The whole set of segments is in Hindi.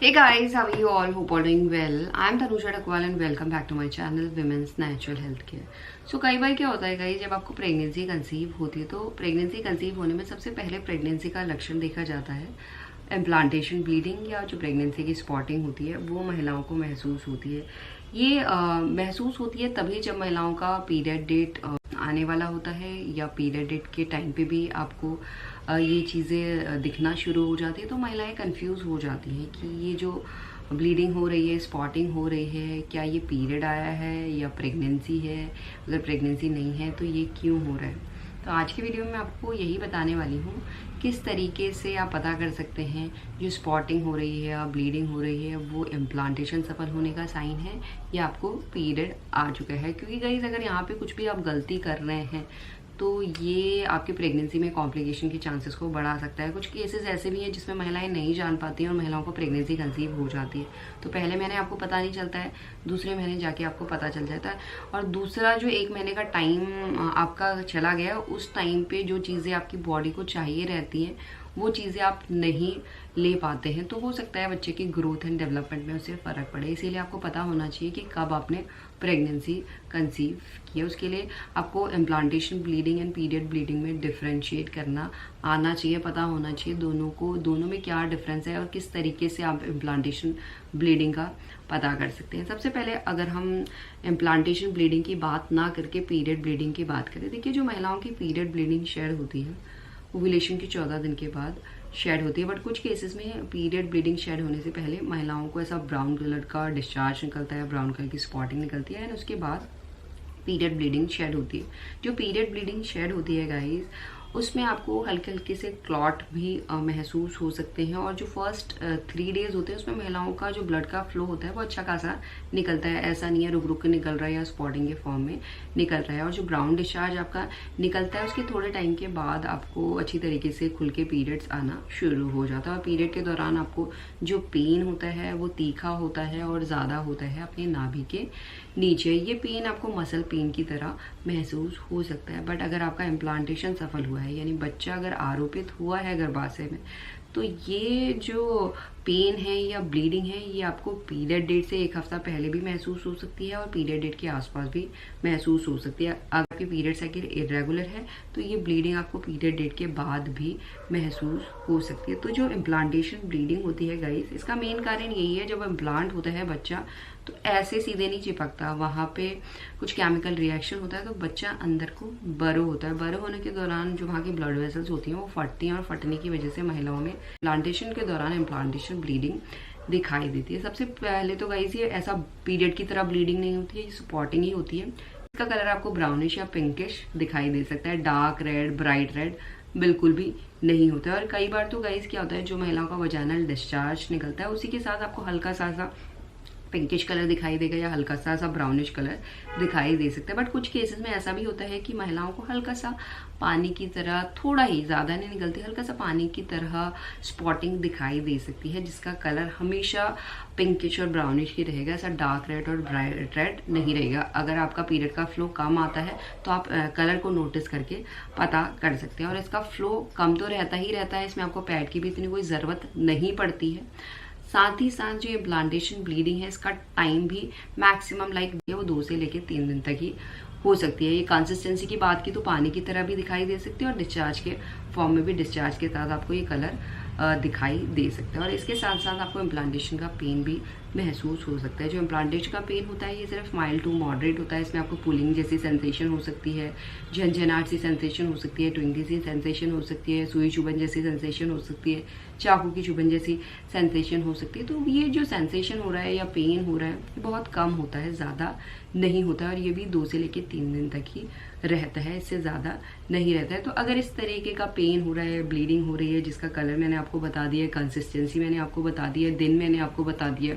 Hey guys, how are you all? Hope all doing well. I'm Tanusha Dakwal and welcome back to my channel Women's Natural Health Care. So कई बार क्या होता है गाइस, जब आपको प्रेगनेंसी कंसीव होती है तो प्रेगनेंसी कंसीव होने में सबसे पहले प्रेगनेंसी का लक्षण देखा जाता है इम्प्लांटेशन ब्लीडिंग, या जो प्रेगनेंसी की स्पॉटिंग होती है वो महिलाओं को महसूस होती है। ये महसूस होती है तभी जब महिलाओं का पीरियड डेट आने वाला होता है, या पीरियड डेट के टाइम पे भी आपको ये चीज़ें दिखना शुरू हो जाती है। तो महिलाएं कंफ्यूज हो जाती हैं कि ये जो ब्लीडिंग हो रही है, स्पॉटिंग हो रही है, क्या ये पीरियड आया है या प्रेगनेंसी है। अगर प्रेगनेंसी नहीं है तो ये क्यों हो रहा है। तो आज की वीडियो में आपको यही बताने वाली हूँ किस तरीके से आप पता कर सकते हैं जो स्पॉटिंग हो रही है या ब्लीडिंग हो रही है वो इम्प्लांटेशन सफल होने का साइन है या आपको पीरियड आ चुका है। क्योंकि गाइस अगर यहाँ पे कुछ भी आप गलती कर रहे हैं तो ये आपकी प्रेगनेंसी में कॉम्प्लिकेशन के चांसेस को बढ़ा सकता है। कुछ केसेस ऐसे भी हैं जिसमें महिलाएं नहीं जान पाती हैं और महिलाओं को प्रेगनेंसी कंसीव हो जाती है। तो पहले महीने आपको पता नहीं चलता है, दूसरे महीने जाके आपको पता चल जाता है। और दूसरा जो 1 महीने का टाइम आपका चला गया, उस टाइम पे जो चीज़ें आपकी बॉडी को चाहिए रहती हैं वो चीज़ें आप नहीं ले पाते हैं, तो हो सकता है बच्चे की ग्रोथ एंड डेवलपमेंट में उससे फ़र्क पड़े। इसीलिए आपको पता होना चाहिए कि कब आपने प्रेगनेंसी कंसीव किया। उसके लिए आपको implantation bleeding and period bleeding में डिफरेंशिएट करना आना चाहिए, पता होना चाहिए दोनों में क्या डिफरेंस है और किस तरीके से आप इम्प्लांटेशन ब्लीडिंग का पता कर सकते हैं। सबसे पहले अगर हम इम्प्लांटेशन ब्लीडिंग की बात ना करके पीरियड ब्लीडिंग की बात करें, देखिए जो महिलाओं की पीरियड ब्लीडिंग शेड होती है ओव्यूलेशन के 14 दिन के बाद शेड होती है। बट कुछ केसेस में पीरियड ब्लीडिंग शेड होने से पहले महिलाओं को ऐसा ब्राउन कलर का डिस्चार्ज निकलता है, ब्राउन कलर की स्पॉटिंग निकलती है एंड उसके बाद पीरियड ब्लीडिंग शेड होती है। जो पीरियड ब्लीडिंग शेड होती है गाइस, उसमें आपको हल्के हल्के से क्लॉट भी महसूस हो सकते हैं। और जो फर्स्ट 3 डेज होते हैं उसमें महिलाओं का जो ब्लड का फ्लो होता है वो अच्छा खासा निकलता है। ऐसा नहीं है रुक रुक के निकल रहा है या स्पॉटिंग के फॉर्म में निकल रहा है। और जो ब्राउन डिस्चार्ज आपका निकलता है उसके थोड़े टाइम के बाद आपको अच्छी तरीके से खुल के पीरियड्स आना शुरू हो जाता है। और पीरियड के दौरान आपको जो पेन होता है वो तीखा होता है और ज़्यादा होता है अपने नाभि के नीचे। ये पेन आपको मसल पेन की तरह महसूस हो सकता है। बट अगर आपका इम्प्लांटेशन सफल हुआ है, यानी बच्चा अगर आरोपित हुआ है गर्भाशय में, तो ये जो पेन है या ब्लीडिंग है ये आपको पीरियड डेट से 1 हफ्ता पहले भी महसूस हो सकती है और पीरियड डेट के आसपास भी महसूस हो सकती है। अगर आपकी पीरियड साइकिल इरेगुलर है तो ये ब्लीडिंग आपको पीरियड डेट के बाद भी महसूस हो सकती है। तो जो इम्प्लांटेशन ब्लीडिंग होती है गाइस, इसका मेन कारण यही है, जब इम्प्लांट होता है बच्चा तो ऐसे सीधे नहीं चिपकता, वहाँ पे कुछ केमिकल रिएक्शन होता है तो बच्चा अंदर को बरो होता है। बरो होने के दौरान जो वहाँ की ब्लड वेसल्स होती हैं वो फटती हैं और फटने की वजह से महिलाओं में इम्प्लांटेशन के दौरान इम्प्लांटेशन ब्लीडिंग दिखाई देती है। सबसे पहले तो गाइस ये ऐसा पीरियड की तरह ब्लीडिंग नहीं होती है, ये स्पॉटिंग ही होती है। इसका कलर आपको ब्राउनिश या पिंकिश दिखाई दे सकता है, डार्क रेड, ब्राइट रेड बिल्कुल भी नहीं होता है। और कई बार तो गाइस क्या होता है, जो महिलाओं का वजाइनल डिस्चार्ज निकलता है उसी के साथ आपको हल्का सा पिंकिश कलर दिखाई देगा या हल्का सा ब्राउनिश कलर दिखाई दे सकता है। बट कुछ केसेस में ऐसा भी होता है कि महिलाओं को हल्का सा पानी की तरह, थोड़ा ही, ज़्यादा नहीं निकलती, हल्का सा पानी की तरह स्पॉटिंग दिखाई दे सकती है, जिसका कलर हमेशा पिंकिश और ब्राउनिश ही रहेगा, ऐसा डार्क रेड और ब्राइट रेड नहीं रहेगा। अगर आपका पीरियड का फ्लो कम आता है तो आप कलर को नोटिस करके पता कर सकते हैं। और इसका फ्लो कम तो रहता ही रहता है, इसमें आपको पैड की भी इतनी कोई ज़रूरत नहीं पड़ती है। साथ ही साथ जो इम्प्लांटेशन ब्लीडिंग है इसका टाइम भी मैक्सिमम वो 2 से लेकर 3 दिन तक ही हो सकती है। ये कंसिस्टेंसी की बात की तो पानी की तरह भी दिखाई दे सकती है और डिस्चार्ज के फॉर्म में भी, डिस्चार्ज के साथ आपको ये कलर दिखाई दे सकता है। और इसके साथ साथ आपको इम्प्लांटेशन का पेन भी महसूस हो सकता है। जो इम्प्लांटेशन का पेन होता है ये सिर्फ माइल्ड टू मॉडरेट होता है। इसमें आपको पुलिंग जैसी सेंसेशन हो सकती है, झंझनाहट सी सेंसेशन हो सकती है, ट्विंकली सी सेंसेशन हो सकती है, सुई चुभन जैसी सेंसेशन हो सकती है, चाकू की चुभन जैसी सेंसेशन हो सकती है। तो ये जो सेंसेशन हो रहा है या पेन हो रहा है ये बहुत कम होता है, ज़्यादा नहीं होता है। और ये भी 2 से लेकर 3 दिन तक ही रहता है, इससे ज़्यादा नहीं रहता है। तो अगर इस तरीके का पेन हो रहा है, ब्लीडिंग हो रही है, जिसका कलर मैंने आपको बता दिया है, कंसिस्टेंसी मैंने आपको बता दी है, दिन मैंने आपको बता दिया,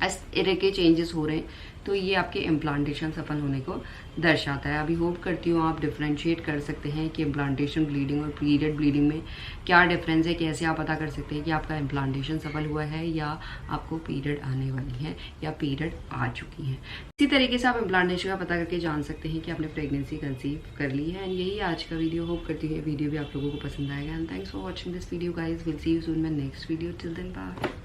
इस तरह के चेंजेस हो रहे हैं, तो ये आपके इम्प्लांटेशन सफल होने को दर्शाता है। अभी होप करती हूँ आप डिफरेंशिएट कर सकते हैं कि इम्प्लांटेशन ब्लीडिंग और पीरियड ब्लीडिंग में क्या डिफरेंस है, कैसे आप पता कर सकते हैं कि आपका इम्प्लांटेशन सफल हुआ है या आपको पीरियड आने वाली है या पीरियड आ चुकी है। इसी तरीके से आप इम्प्लांटेशन का पता करके जान सकते हैं कि आपने प्रेगनेंसी कंसीव कर ली है। एंड यही आज का वीडियो, होप करती हूँ वीडियो भी आप लोगों को पसंद आएगा। And thanks for watching this video guys, will see you soon my next video. Till then bye.